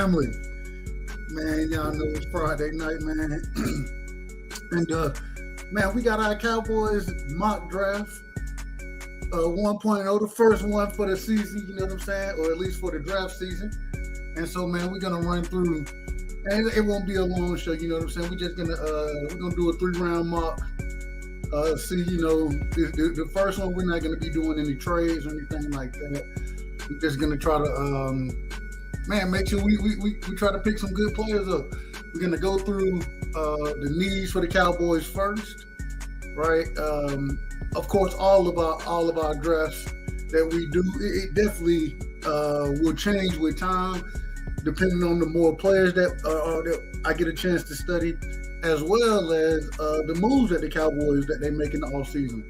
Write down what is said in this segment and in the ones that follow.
family. Man, y'all know it's Friday night, man. And man, we got our Cowboys mock draft 1.0, the first one for the season, you know what I'm saying? Or at least for the draft season. And so, man, we're gonna run through, and it won't be a long show, you know what I'm saying? We're gonna do a 3-round mock. See, you know, the first one, we're not gonna be doing any trades or anything like that. We're just gonna try to man, make sure we try to pick some good players up. We're gonna go through the needs for the Cowboys first, right? Of course, all of our drafts that we do, it definitely will change with time, depending on the more players that I get a chance to study, as well as the moves that the Cowboys that they make in the offseason.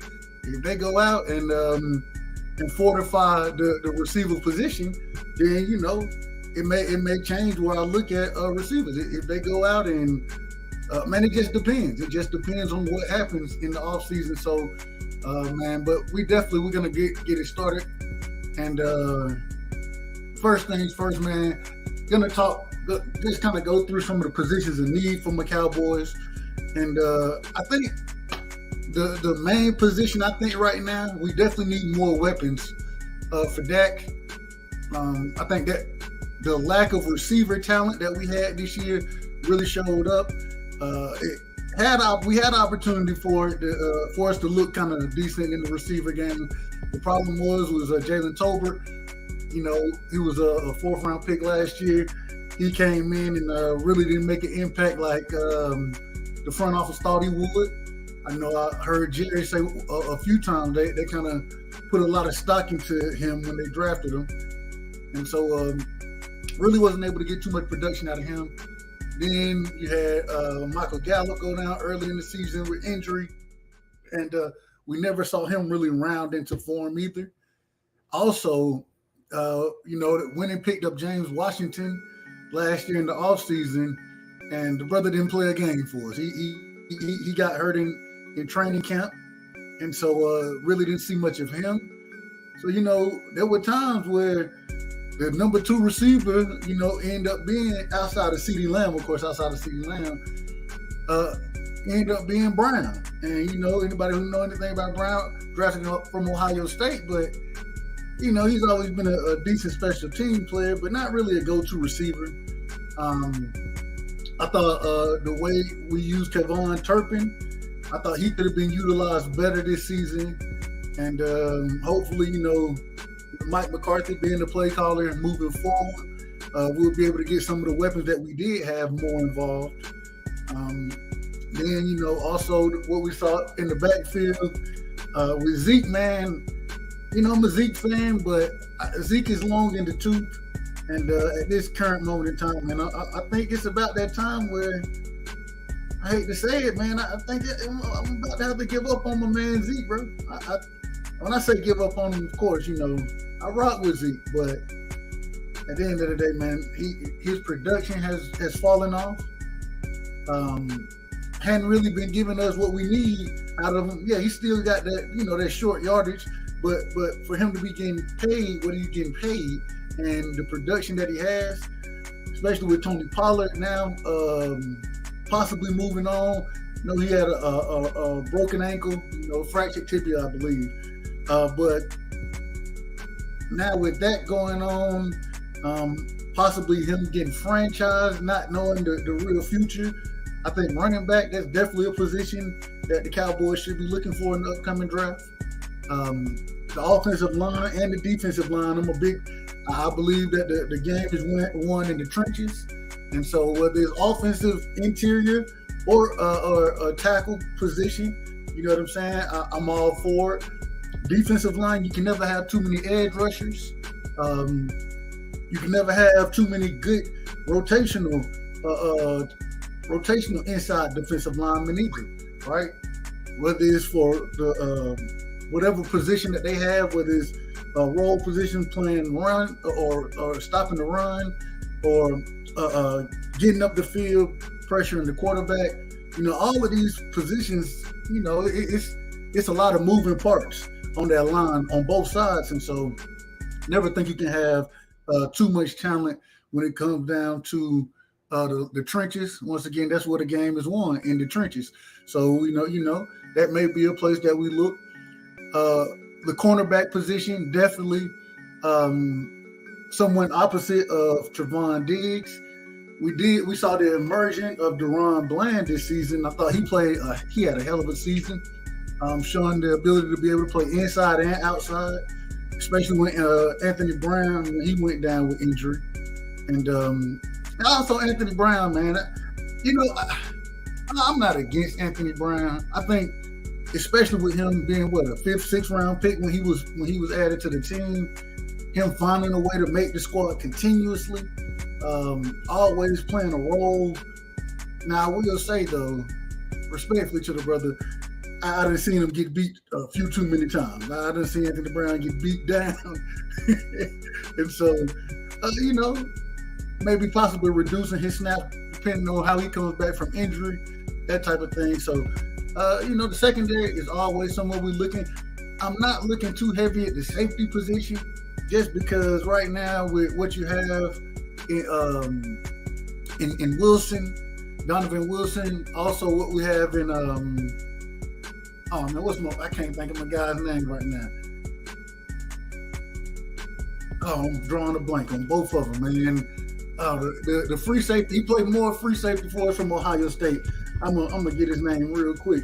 If they go out and fortify the receiver position, then you know it may change where I look at receivers. If they go out and man, it just depends. It just depends on what happens in the offseason. So, man, but we're gonna get it started. And first things first, man, gonna just kind of go through some of the positions of need from the Cowboys. And I think the main position, I think right now, we definitely need more weapons for Dak. I think that the lack of receiver talent that we had this year really showed up. We had opportunity for us to look kind of decent in the receiver game. The problem was Jalen Tolbert. You know, he was a 4th-round pick last year. He came in and really didn't make an impact like the front office thought he would. I know I heard Jerry say a few times they kind of put a lot of stock into him when they drafted him. And so really wasn't able to get too much production out of him. Then you had Michael Gallup go down early in the season with injury. And we never saw him really round into form either. Also, you know, went and picked up James Washington last year in the offseason, and the brother didn't play a game for us. He got hurt in training camp, and so really didn't see much of him. So, you know, there were times where the number 2 receiver, you know, end up being outside of CeeDee Lamb, end up being Brown. And, you know, anybody who know anything about Brown, drafted him from Ohio State, but, you know, he's always been a decent special team player, but not really a go-to receiver. I thought the way we used Kevon Turpin, I thought he could have been utilized better this season. And hopefully, you know, Mike McCarthy being the play caller and moving forward, we'll be able to get some of the weapons that we did have more involved. Then, you know, also what we saw in the backfield with Zeke, man, you know, I'm a Zeke fan, but Zeke is long in the tooth. And at this current moment in time, man, I think it's about that time where, I hate to say it, man, I think I'm about to have to give up on my man Zeke, bro. When I say give up on him, of course, you know, I rock with Zeke, but at the end of the day, man, his production has fallen off. Hadn't really been giving us what we need out of him. Yeah, he still got that, you know, that short yardage, but for him to be getting paid what he's getting paid and the production that he has, especially with Tony Pollard now, possibly moving on. You know, he had a broken ankle, you know, fractured tibia, I believe. But now with that going on, possibly him getting franchised, not knowing the real future, I think running back, that's definitely a position that the Cowboys should be looking for in the upcoming draft. The offensive line and the defensive line, I believe that the game is won in the trenches. And so whether it's offensive interior or a tackle position, you know what I'm saying? I'm all for it. Defensive line, you can never have too many edge rushers. You can never have too many good rotational inside defensive linemen either, right? Whether it's for the whatever position that they have, whether it's a role position playing run or stopping the run or getting up the field, pressuring the quarterback. You know, all of these positions, you know, it's a lot of moving parts on that line on both sides. And so never think you can have too much talent when it comes down to the trenches. Once again, that's where the game is won, in the trenches. So that may be a place that we look. The cornerback position, definitely someone opposite of Trevon Diggs. We saw the immersion of Deron Bland this season. I thought he had a hell of a season, showing the ability to be able to play inside and outside, especially when Anthony Brown, when he went down with injury. And also Anthony Brown, man, I'm not against Anthony Brown. I think, especially with him being a 5th, 6th round pick when he was added to the team, him finding a way to make the squad continuously, always playing a role. Now, I will say though, respectfully to the brother, I done seen him get beat a few too many times. I done seen Anthony Brown get beat down, and so maybe possibly reducing his snap depending on how he comes back from injury, that type of thing. So, the secondary is always somewhere we're looking. I'm not looking too heavy at the safety position, just because right now with what you have in Wilson, Donovan Wilson, also what we have in I can't think of my guy's name right now. Oh, I'm drawing a blank on both of them, man. The free safety, he played more free safety for us from Ohio State. I'm gonna get his name real quick.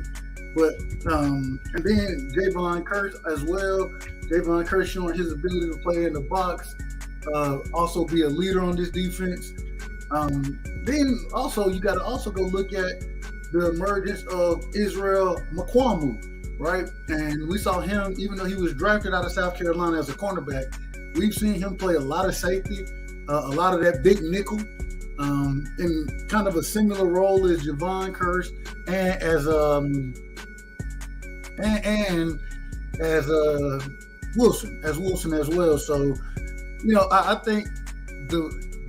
But and then Javon Curse as well. Javon Curse showing his ability to play in the box, also be a leader on this defense. Then also you got to also go look at the emergence of Israel Mukuamu, right? And we saw him, even though he was drafted out of South Carolina as a cornerback, we've seen him play a lot of safety, a lot of that big nickel, in kind of a similar role as Javon Curse and as Wilson as well. So, I think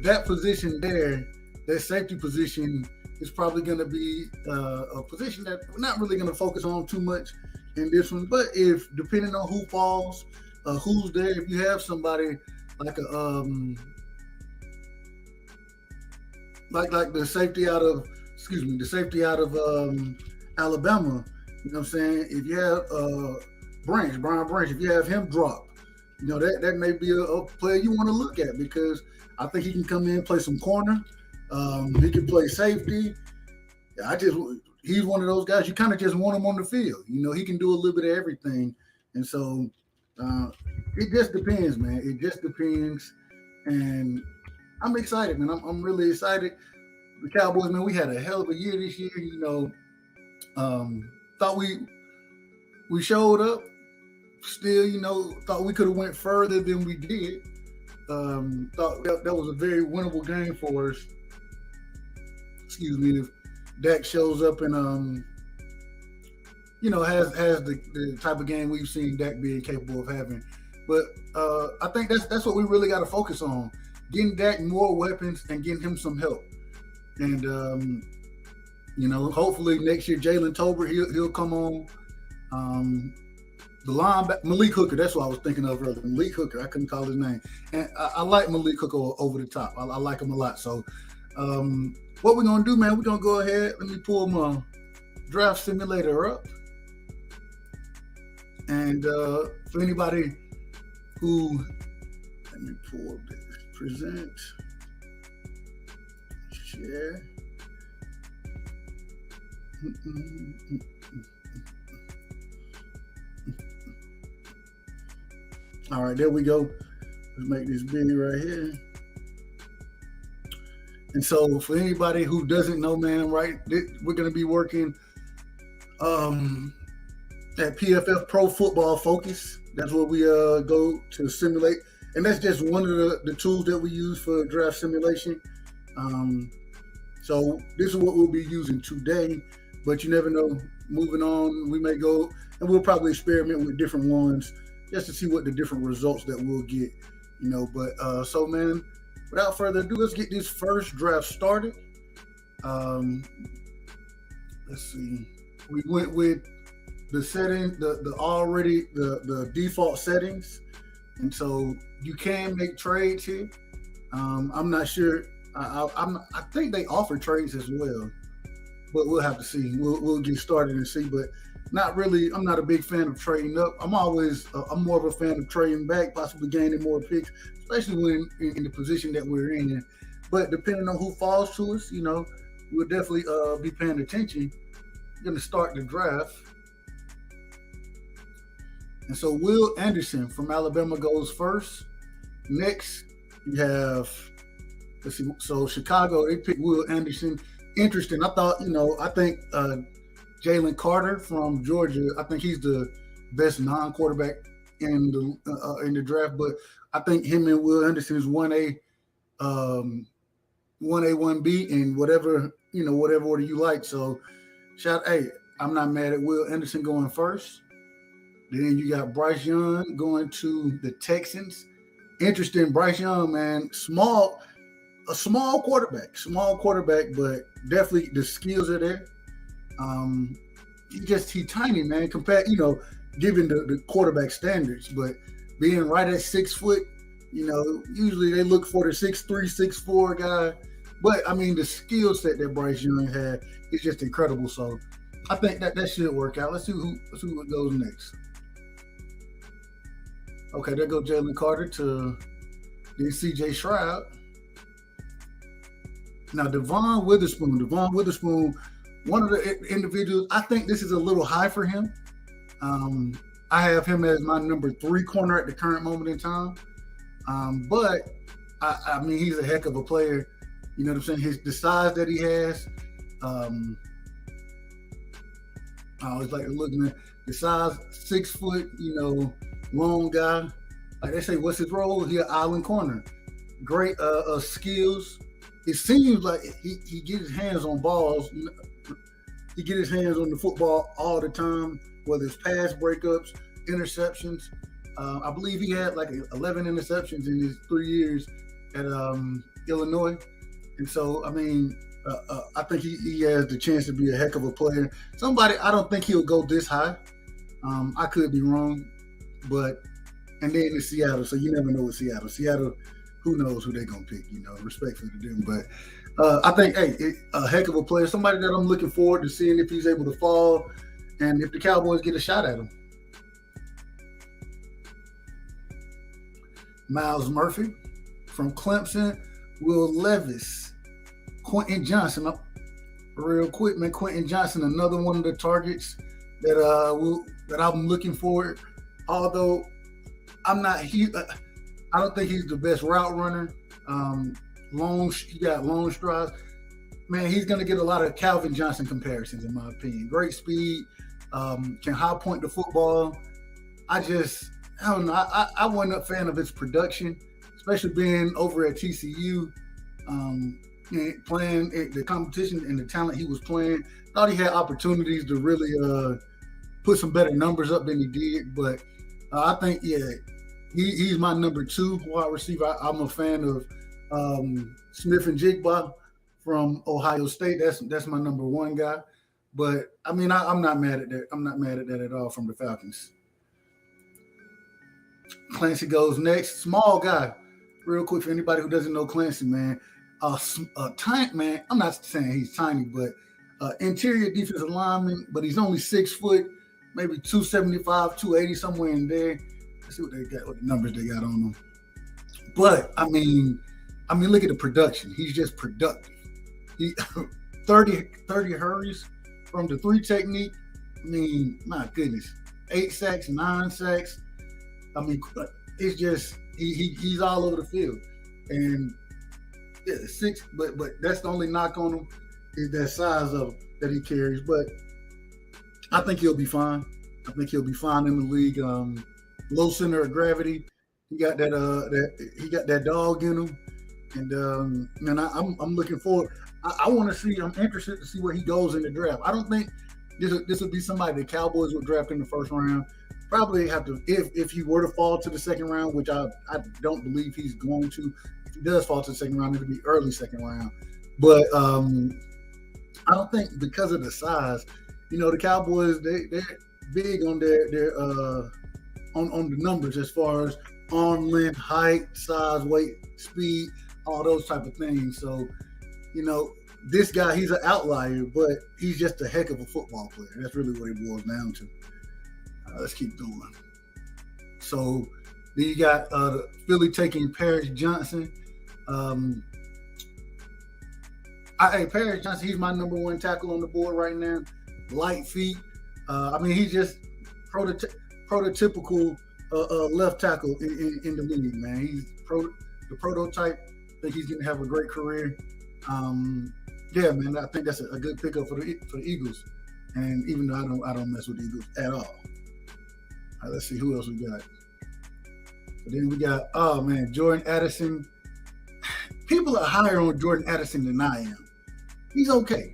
that position there, that safety position, is probably going to be a position that we're not really going to focus on too much in this one. But if, depending on who falls, who's there, if you have somebody like like the safety out of Alabama, you know what I'm saying? If you have Brian Branch, if you have him drop, that may be a player you want to look at, because I think he can come in and play some corner. He can play safety. He's one of those guys you kind of just want him on the field. He can do a little bit of everything. And so it just depends, man. It just depends. And I'm excited, man. I'm really excited. The Cowboys, man, we had a hell of a year this year. Thought we showed up. Still, thought we could have went further than we did. Thought that was a very winnable game for us. Excuse me, if Dak shows up and has the type of game we've seen Dak being capable of having. But I think that's what we really got to focus on: getting Dak more weapons and getting him some help. And hopefully next year Jalen Tolbert he'll come on. The linebacker, Malik Hooker, that's what I was thinking of earlier. Malik Hooker, I couldn't call his name. And I like Malik Hooker over the top. I like him a lot. So what we're going to do, man, we're going to go ahead. Let me pull my draft simulator up. And for anybody who, let me pull this, present, share. All right, there we go. Let's make this big right here. And so for anybody who doesn't know, man, right, we're going to be working at PFF Pro Football Focus. That's where we go to simulate. And that's just one of the tools that we use for draft simulation. So this is what we'll be using today. But you never know. Moving on, we may go, and we'll probably experiment with different ones just to see what the different results that we'll get, But so, man, without further ado, let's get this first draft started. Let's see. We went with the setting, the default settings, and so you can make trades here. I'm not sure. I think they offer trades as well, but we'll have to see. We'll get started and see. But not really. I'm not a big fan of trading up. I'm more of a fan of trading back, possibly gaining more picks, especially when in the position that we're in. But depending on who falls to us, we'll definitely be paying attention. We're going to start the draft. And so Will Anderson from Alabama goes first. Next, you have, let's see, so Chicago, they picked Will Anderson. Interesting. I think Jalen Carter from Georgia, I think he's the best non-quarterback in the draft, but I think him and Will Anderson is 1A, 1B, and whatever order you like. So, I'm not mad at Will Anderson going first. Then you got Bryce Young going to the Texans. Interesting, Bryce Young, man, a small quarterback, but definitely the skills are there. He's tiny, man, compared, given the quarterback standards, but being right at 6 foot, usually they look for the 6'3", 6'4" guy. But I mean, the skill set that Bryce Young had is just incredible. So I think that should work out. Let's see who goes next. Okay, there goes Jalen Carter to then CJ Stroud. Now, Devon Witherspoon, one of the individuals, I think this is a little high for him. I have him as my number 3 corner at the current moment in time. But I mean, he's a heck of a player. You know what I'm saying? The size that he has. I always like to look, man. The size, 6 foot, long guy. Like they say, what's his role? He's an island corner. Great skills. It seems like he gets his hands on balls. He gets his hands on the football all the time, whether it's pass breakups, interceptions. I believe he had like 11 interceptions in his 3 years at Illinois. And so, I mean, I think he has the chance to be a heck of a player. I don't think he'll go this high. I could be wrong, and then it's Seattle, so you never know with Seattle. Seattle, who knows who they're going to pick, respectfully to them. But I think, a heck of a player, somebody that I'm looking forward to seeing if he's able to fall and if the Cowboys get a shot at him. Miles Murphy from Clemson, Will Levis, Quentin Johnson. Real quick, man, Quentin Johnson, another one of the targets that I'm looking for. Although I don't think he's the best route runner. He got long strides. Man, he's going to get a lot of Calvin Johnson comparisons, in my opinion. Great speed, can high point the football. I don't know. I wasn't a fan of his production, especially being over at TCU, playing the competition and the talent he was playing. Thought he had opportunities to really put some better numbers up than he did. But I think, he's my number 2 wide receiver. I'm a fan of Smith and Jigba from Ohio State. That's my number 1 guy. But I mean, I'm not mad at that. I'm not mad at that at all from the Falcons. Clancy goes next. Small guy. Real quick, for anybody who doesn't know Clancy, man. Tiny, man. I'm not saying he's tiny, but interior defensive lineman, but he's only 6 foot, maybe 275, 280, somewhere in there. Let's see what they got, what the numbers they got on him. But I mean, look at the production. He's just productive. He 30 hurries from the 3 technique. I mean, my goodness, 8 sacks, 9 sacks. I mean, it's just he's all over the field, and 6. But that's the only knock on him is that size of that he carries. But I think he'll be fine. I think he'll be fine in the league. Low center of gravity. He got that dog in him, and man, I'm looking forward. I want to see. I'm interested to see where he goes in the draft. I don't think this would be somebody the Cowboys would draft in the first round. Probably have to if he were to fall to the second round, which I don't believe he's going to. If he does fall to the second round, it'll be early second round. But I don't think because of the size, the Cowboys they're big on their on the numbers as far as arm length, height, size, weight, speed. all those type of things. So, you know, this guy, he's an outlier, but he's just a heck of a football player. That's really what it boils down to. Let's keep going. So then you got Philly taking Paris Johnson. Paris Johnson, he's my number one tackle on the board right now. Light feet. He's just prototypical left tackle in the league, man. He's the prototype. I think he's going to have a great career. Yeah, man, I think that's a good pickup for the Eagles. And even though I don't mess with the Eagles at all. All right, let's see who else we got. But then we got, Jordan Addison. People are higher on Jordan Addison than I am. He's okay.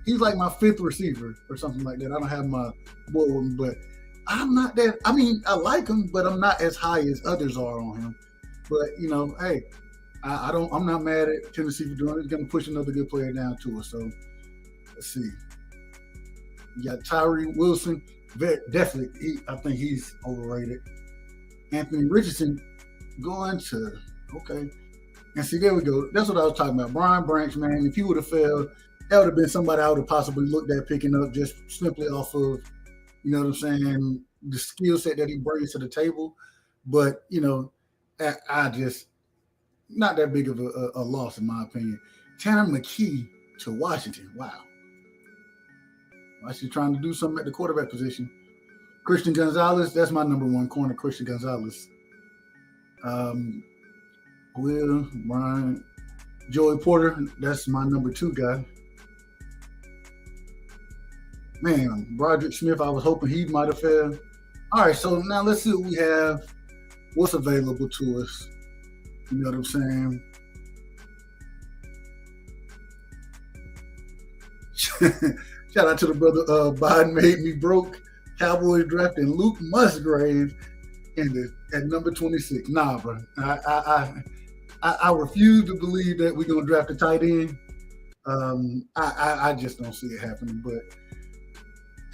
He's like my fifth receiver or something like that. I don't have my board with me, but I'm not that. I mean, I like him, but I'm not as high as others are on him. But you know, hey, I'm not mad at Tennessee for doing it. It's going to push another good player down to us. So let's see. You got Tyree Wilson. Definitely, I think he's overrated. Anthony Richardson going to okay. And see, there we go. That's what I was talking about. Brian Branch, man, if he would have failed, that would have been somebody I would have possibly looked at picking up just simply off of, you know what I'm saying, the skill set that he brings to the table. But, you know, I just, not that big of a loss in my opinion. Tanner McKee to Washington. Wow. Washington trying to do something at the quarterback position. Christian Gonzalez, that's my number one corner, Christian Gonzalez. Will, Brian, Joey Porter, that's my number two guy. Man, Broderick Smith, I was hoping he might have failed. All right, so now let's see what we have, what's available to us. You know what I'm saying? Shout out to the brother Biden made me broke. Cowboys drafting Luke Musgrave at number 26. Nah, bro. I refuse to believe that we're gonna draft a tight end. I just don't see it happening. But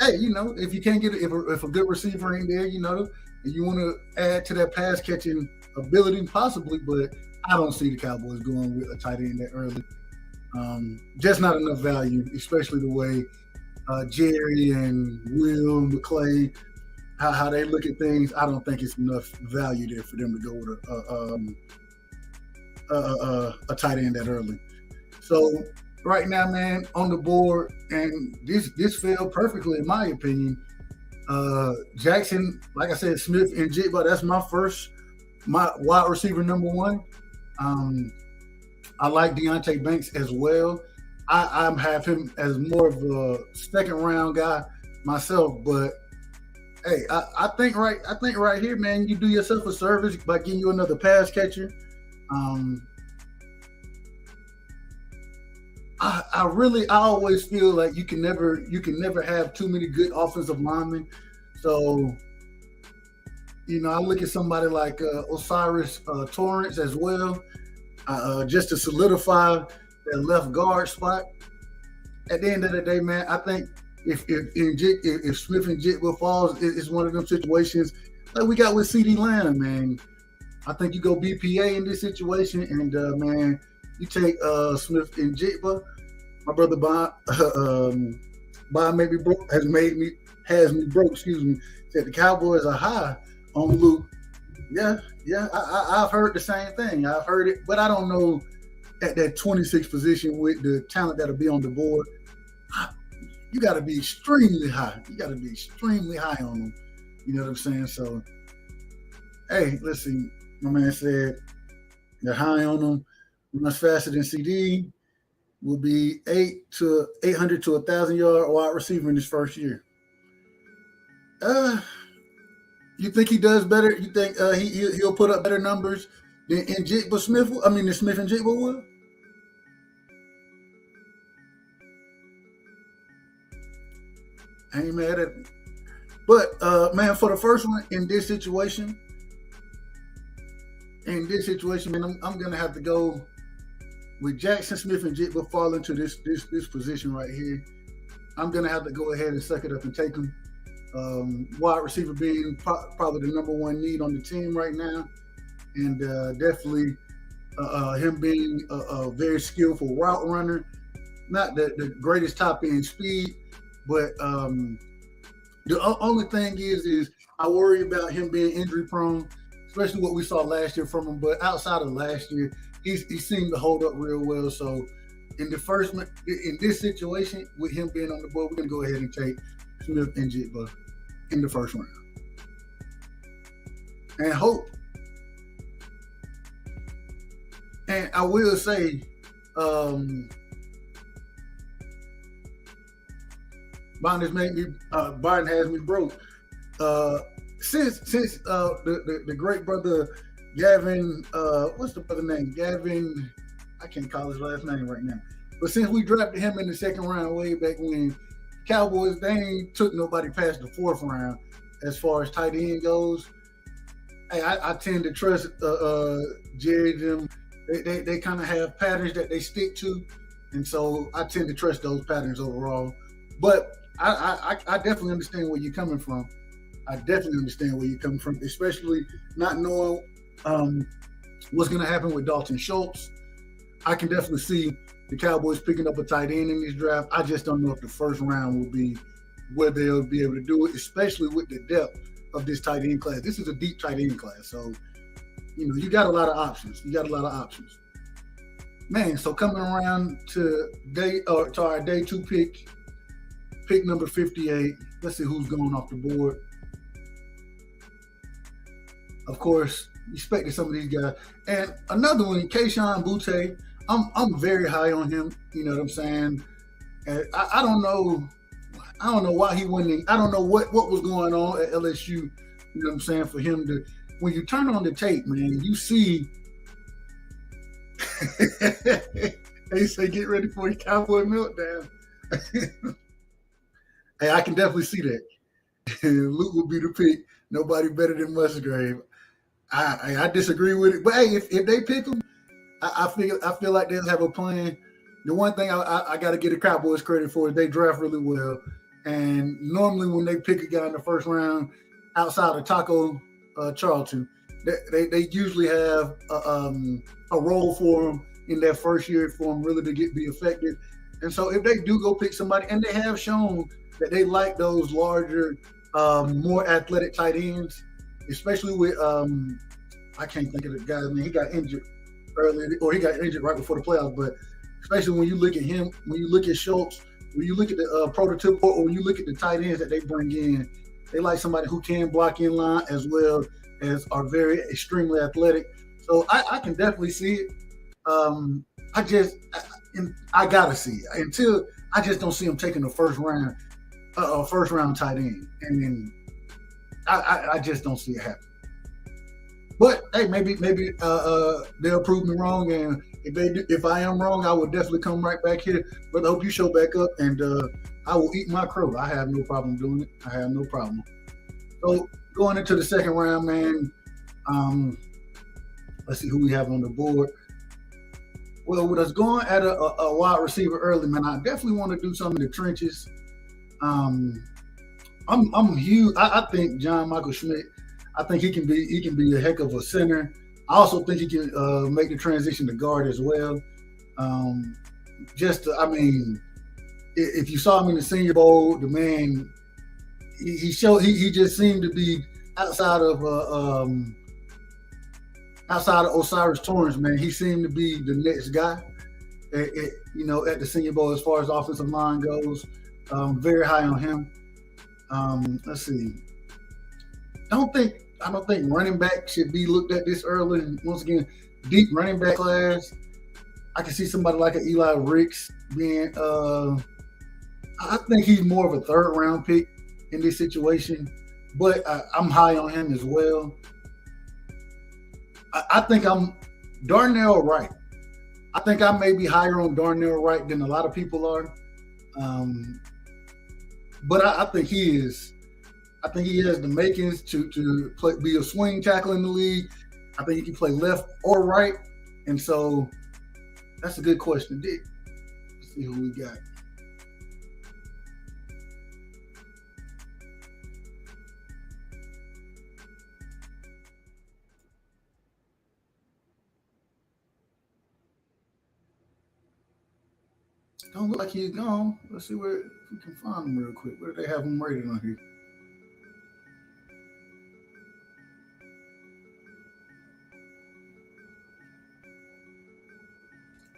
hey, you know, if you can't get it, if a good receiver ain't there, you know, and you want to add to that pass catching ability, possibly. But I don't see the Cowboys going with a tight end that early. Just not enough value, especially the way Jerry and Will McClay, how they look at things. I don't think it's enough value there for them to go with a tight end that early. So right now, man, on the board, and this fell perfectly in my opinion. Jackson, like I said, Smith and Jigba, that's my wide receiver number one. I like Deonte Banks as well. I have him as more of a second round guy myself, but hey, I think right here, man, you do yourself a service by getting you another pass catcher. I always feel like you can never have too many good offensive linemen. So, you know, I look at somebody like Osiris Torrance as well, just to solidify that left guard spot. At the end of the day, man, I think if Smith and Jigba falls, it's one of them situations like we got with CeeDee Lamb, man. I think you go BPA in this situation, and man, you take Smith and Jigba. My brother Bob made me broke, has me broke. Excuse me. Said the Cowboys are high on Luke. Yeah. I've heard the same thing. I've heard it, but I don't know at that 26 position with the talent that'll be on the board. You got to be extremely high. You got to be extremely high on them. You know what I'm saying? So, hey, let's see. My man said they're high on them. Runs faster than CD. Will be 800 to 1,000 yard wide receiver in his first year. You think he does better? You think he'll put up better numbers than Smith and Jigba will? I ain't mad at it. But man, for the first one in this situation, man, I'm gonna have to go with Jackson Smith and Jigba fall into this position right here. I'm gonna have to go ahead and suck it up and take him. Wide receiver being probably the number one need on the team right now, and definitely him being a very skillful route runner, not the greatest top end speed, but the only thing is I worry about him being injury prone, especially what we saw last year from him. But outside of last year, he seemed to hold up real well. So in this situation with him being on the board, we're gonna go ahead and take Smith and Jigba in the first round and hope. And I will say, Biden has me broke. Since the great brother Gavin, what's the brother name? Gavin, I can't call his last name right now. But since we drafted him in the second round way back when, Cowboys, they ain't took nobody past the fourth round as far as tight end goes. Hey, I tend to trust Jerry them. They kind of have patterns that they stick to, and so I tend to trust those patterns overall. But I definitely understand where you're coming from. I definitely understand where you're coming from, especially not knowing what's going to happen with Dalton Schultz. I can definitely see the Cowboys picking up a tight end in this draft. I just don't know if the first round will be where they'll be able to do it, especially with the depth of this tight end class. This is a deep tight end class, so you got a lot of options. Man, so coming around to our day 2 pick number 58. Let's see who's going off the board. Of course, expected some of these guys. And another one, Kayshon Boutte. I'm very high on him. You know what I'm saying? And I don't know. I don't know why he wouldn't. I don't know what was going on at LSU. You know what I'm saying? For him to, when you turn on the tape, man, you see. They say get ready for your Cowboy meltdown. Hey, I can definitely see that. Luke will be the pick. Nobody better than Musgrave. I disagree with it, but hey, if they pick him, I feel like they'll have a plan. The one thing I got to give the Cowboys credit for is they draft really well, and normally when they pick a guy in the first round, outside of Taco Charlton, they usually have a role for him in that first year for him really to be effective. And so if they do go pick somebody, and they have shown that they like those larger, more athletic tight ends, especially with I can't think of the guy's name. He got injured earlier, or he got injured right before the playoffs. But especially when you look at him, when you look at Schultz, when you look at the prototypical, or when you look at the tight ends that they bring in, they like somebody who can block in line as well as are very extremely athletic. So I can definitely see it. I gotta see it until I just don't see him taking the first round tight end, and then I just don't see it happen. But hey, maybe they'll prove me wrong, and if I am wrong, I will definitely come right back here. But I hope you show back up, and I will eat my crow. I have no problem doing it. I have no problem. So going into the second round, man. Let's see who we have on the board. Well, with us going at a wide receiver early, man, I definitely want to do something in the trenches. I'm huge. I think John Michael Schmidt. I think he can be a heck of a center. I also think he can make the transition to guard as well. If you saw him in the Senior Bowl, the man, he just seemed to be outside of Osiris Torrance, man. He seemed to be the next guy at the Senior Bowl as far as offensive line goes. Very high on him. Let's see. I don't think running back should be looked at this early. Once again, deep running back class. I can see somebody like an Eli Ricks being. I think he's more of a third round pick in this situation, but I'm high on him as well. I think I'm Darnell Wright. I think I may be higher on Darnell Wright than a lot of people are. But I think he is. I think he has the makings to be a swing tackle in the league. I think he can play left or right. And so that's a good question, Dick. Let's see who we got. Don't look like he's gone. Let's see where if we can find him real quick. Where do they have him rated on here?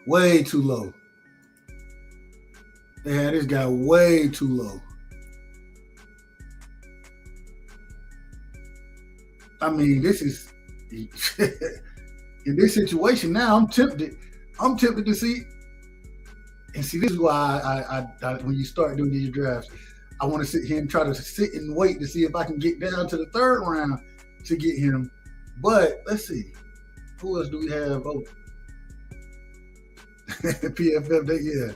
Way too low. They had this guy way too low. I mean, this is in this situation now. I'm tempted. I'm tempted to see. And see, this is why I when you start doing these drafts, I want to sit here and try to sit and wait to see if I can get down to the third round to get him. But let's see, who else do we have? Oh, PFF. Yeah.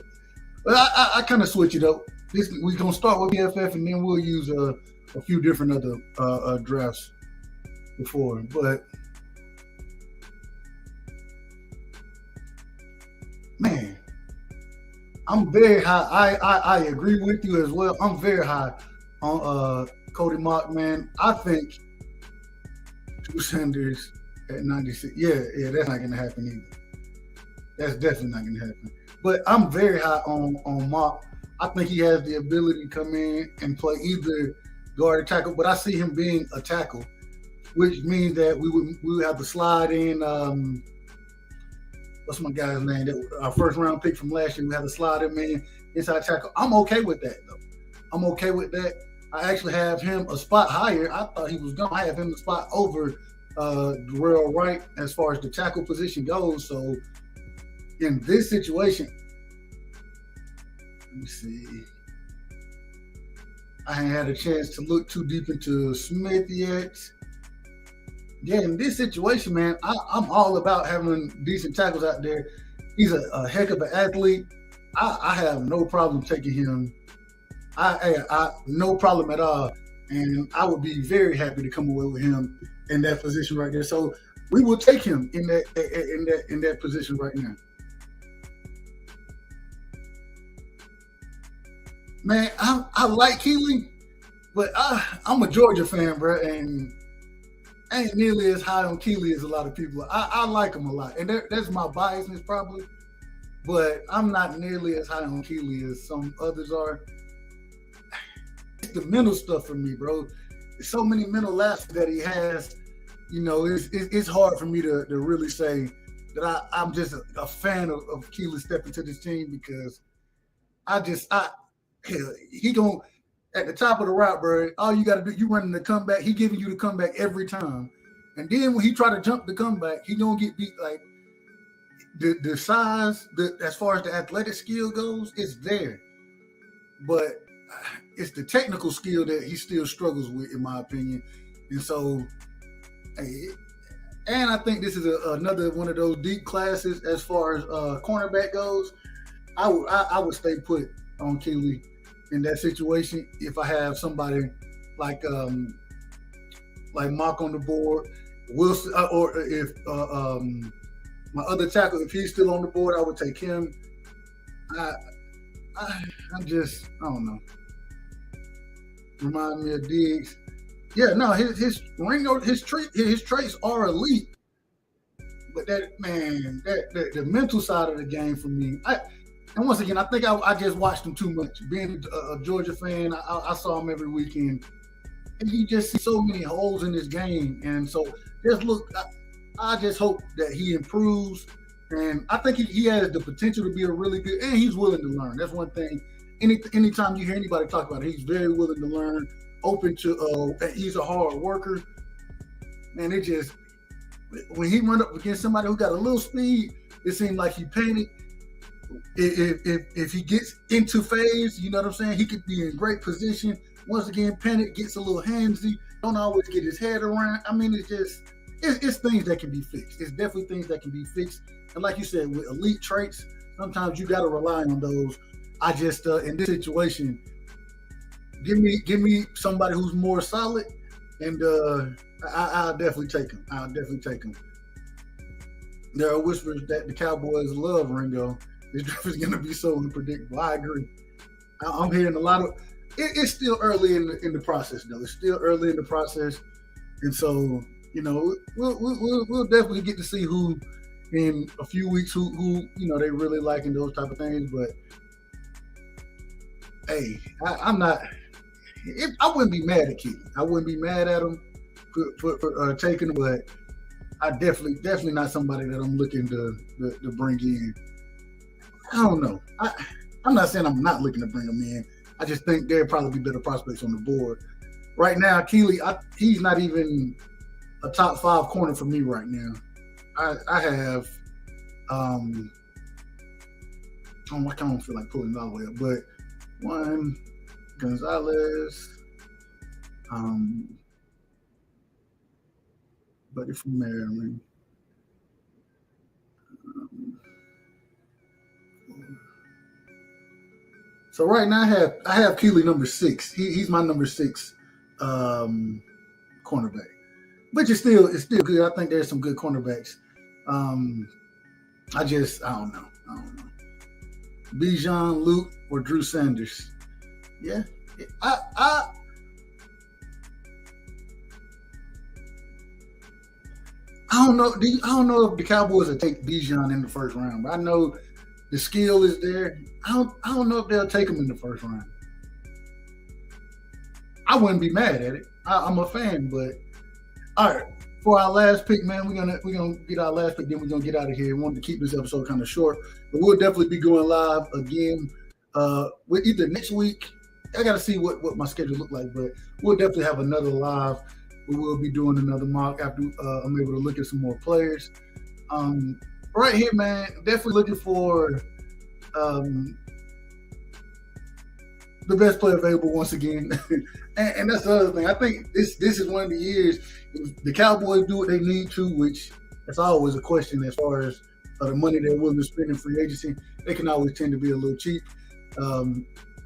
But I kind of switch it up. We're gonna start with PFF and then we'll use a few different other drafts before. But man, I'm very high. I agree with you as well. I'm very high on Cody Mock, man. I think Drew Sanders at 96. Yeah, that's not gonna happen either. That's definitely not gonna happen. But I'm very high on Mock. I think he has the ability to come in and play either guard or tackle, but I see him being a tackle, which means that we would have to slide in what's my guy's name? Our first round pick from last year. We have to slide him in inside tackle. I'm okay with that though. I'm okay with that. I actually have him a spot higher. I thought he was gonna have him a spot over Darrell Wright as far as the tackle position goes. So in this situation, let me see. I haven't had a chance to look too deep into Smith yet. Yeah, in this situation, man, I'm all about having decent tackles out there. He's a heck of an athlete. I have no problem taking him. I no problem at all, and I would be very happy to come away with him in that position right there. So we will take him in that position right now. Man, I like Keely, but I'm a Georgia fan, bro, and I ain't nearly as high on Keely as a lot of people. I like him a lot, and that's my biasness probably, but I'm not nearly as high on Keely as some others are. It's the mental stuff for me, bro. There's so many mental lapses that he has. You know, it's hard for me to really say that I'm just a fan of Keely stepping to this team because he gonna at the top of the route, bro. All you got to do, you running the comeback. He giving you the comeback every time, and then when he try to jump the comeback, he gonna get beat. Like the size, as far as the athletic skill goes, it's there, but it's the technical skill that he still struggles with, in my opinion. And so, and I think this is another one of those deep classes as far as cornerback goes. I would stay put on Keely in that situation if I have somebody like Mock on the board, Wilson, or if my other tackle, if he's still on the board, I would take him. I'm just, I don't know. Remind me of Diggs. Yeah, no, his traits are elite, but that man, the mental side of the game for me, and once again, I think I just watched him too much. Being a Georgia fan, I saw him every weekend, and you just see so many holes in this game. And so, I just hope that he improves. And I think he has the potential to be a really good, and he's willing to learn. That's one thing. Anytime you hear anybody talk about it, he's very willing to learn, open to, he's a hard worker. Man, it just, when he run up against somebody who got a little speed, it seemed like he panicked. If he gets into phase, you know what I'm saying, he could be in great position. Once again, panic, gets a little handsy, don't always get his head around. I mean, it's things that can be fixed. It's definitely things that can be fixed. And like you said, with elite traits, sometimes you got to rely on those. I just, in this situation, give me somebody who's more solid, and I'll definitely take him. There are whispers that the Cowboys love Ringo. This draft is going to be so unpredictable. I agree. I'm hearing a lot of. It's still early in the process, though. It's still early in the process, and so we'll definitely get to see who in a few weeks who they really like and those type of things. But hey, I'm not. I wouldn't be mad at Keely. I wouldn't be mad at him for taking him, but I definitely not somebody that I'm looking to bring in. I don't know. I'm not saying I'm not looking to bring him in. I just think there'd probably be better prospects on the board. Right now, Keely, he's not even a top 5 corner for me right now. I have I don't feel like pulling it all the way up, but one Gonzalez, buddy from Maryland. So right now I have Keely number 6. He's my number 6 cornerback, which is still good. I think there's some good cornerbacks. I don't know. Bijan, Luke, or Drew Sanders. Yeah, I don't know. I don't know if the Cowboys will take Bijan in the first round, but I know the skill is there. I don't know if they'll take him in the first round. I wouldn't be mad at it. I'm a fan, but all right. For our last pick, man, we're gonna get our last pick. Then we're gonna get out of here. We wanted to keep this episode kind of short, but we'll definitely be going live again. With either next week. I gotta see what my schedule look like, but we'll definitely have another live. We will be doing another mock after I'm able to look at some more players. Right here, man, definitely looking for the best player available once again. and that's the other thing. I think this is one of the years if the Cowboys do what they need to, which that's always a question as far as the money they're willing to spend in free agency. They can always tend to be a little cheap.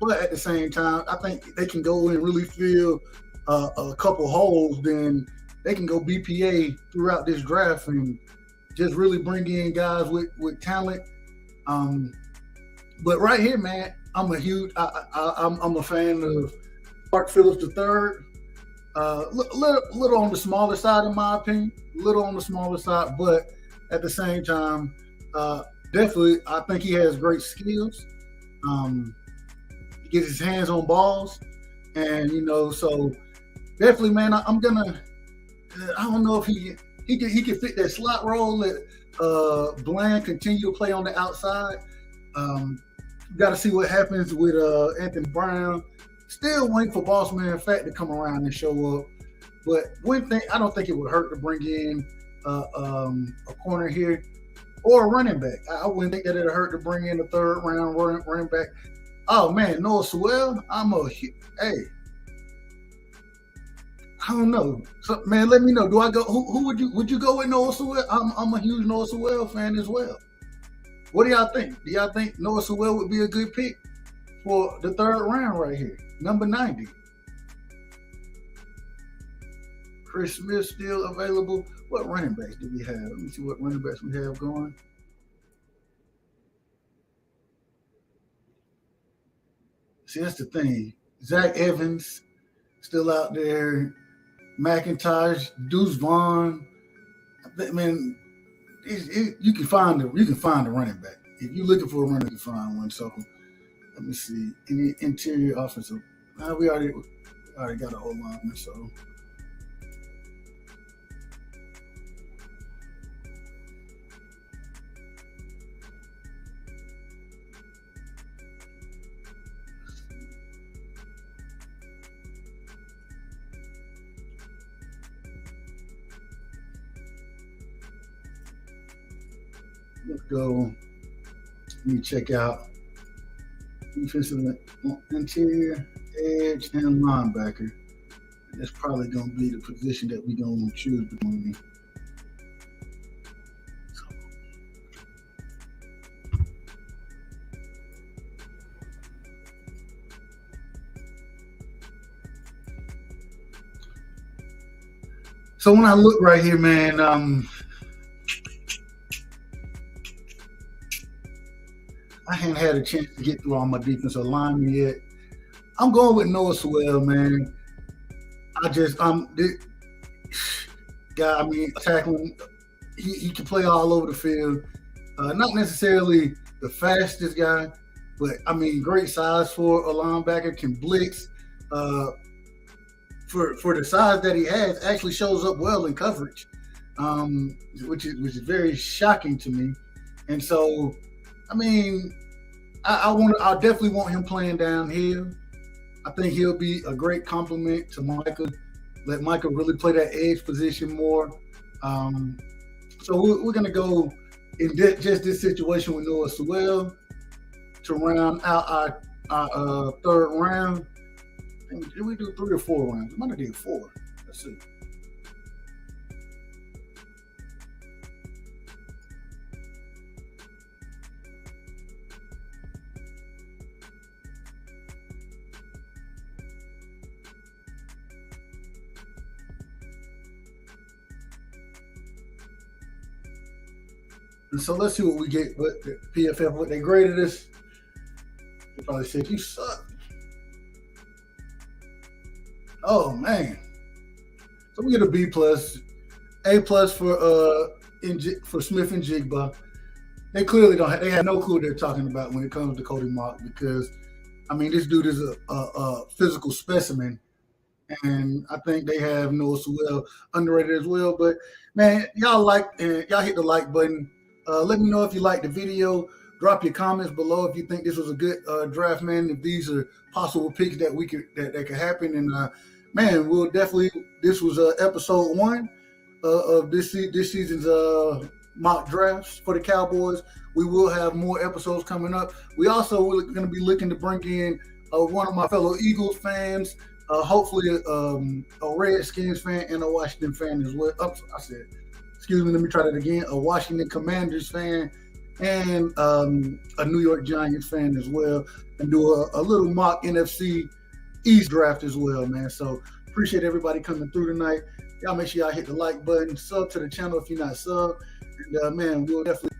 But at the same time, I think they can go and really fill a couple holes. Then they can go BPA throughout this draft and just really bring in guys with talent. But right here, man, I'm a fan of Mark Phillips III. Little on the smaller side, in my opinion. Little on the smaller side, but at the same time, definitely, I think he has great skills. He gets his hands on balls, and so definitely, man, I'm gonna. I don't know if he can fit that slot role. Let Bland continue to play on the outside. Got to see what happens with Anthony Brown. Still waiting for Boss Man Fat to come around and show up. But one thing, I don't think it would hurt to bring in a corner here or a running back. I wouldn't think that it'd hurt to bring in a third round running back. Oh man, Noah Sewell. Hey. I don't know. So, man, let me know. Do I go? Who would you go with Noah Sewell? I'm a huge Noah Sewell fan as well. What do y'all think? Do y'all think Noah Sewell would be a good pick for the third round right here, number 90? Chris Smith still available. What running backs do we have? Let me see what running backs we have going. See, that's the thing. Zach Evans still out there. McIntosh, Deuce Vaughn. Man, you can find the running back. If you're looking for a runner, you can find one. So let me see. Any interior offensive. We already got a whole lineman, so. Let's go. Let me check out defensive interior, edge, and linebacker. That's probably going to be the position that we're going to choose between. So when I look right here, man, I hadn't had a chance to get through all my defensive linemen yet. I'm going with Noah Sewell, man. Tackling, he can play all over the field. Not necessarily the fastest guy, But I mean, great size for a linebacker, can blitz. Uh, for the size that he has, actually shows up well in coverage, which is very shocking to me. And so, I mean, I definitely want him playing downhill. I think he'll be a great complement to Micah. Let Micah really play that edge position more. Um, so we're gonna go in just this situation with Noah Sewell to round out our third round. Did we do 3 or 4 rounds? We might have did 4. Let's see. And so let's see what we get. What the PFF, what they graded us. They probably said you suck. Oh man. So we get a B plus, A plus for Smith and Jigba. They clearly don't. They have no clue what they're talking about when it comes to Cody Mock, because I mean this dude is a physical specimen, and I think they have Noah Sewell underrated as well. But man, y'all hit the like button. Let me know if you like the video. Drop your comments below if you think this was a good draft, man. If these are possible picks that that could happen, and man, we'll definitely. This was episode 1 of this season's mock drafts for the Cowboys. We will have more episodes coming up. We also are going to be looking to bring in one of my fellow Eagles fans, hopefully a Redskins fan and a Washington fan as well. Excuse me, let me try that again. A Washington Commanders fan and a New York Giants fan as well, and do a little mock NFC East draft as well, man. So appreciate everybody coming through tonight. Y'all make sure y'all hit the like button, sub to the channel if you're not sub, and man, we'll definitely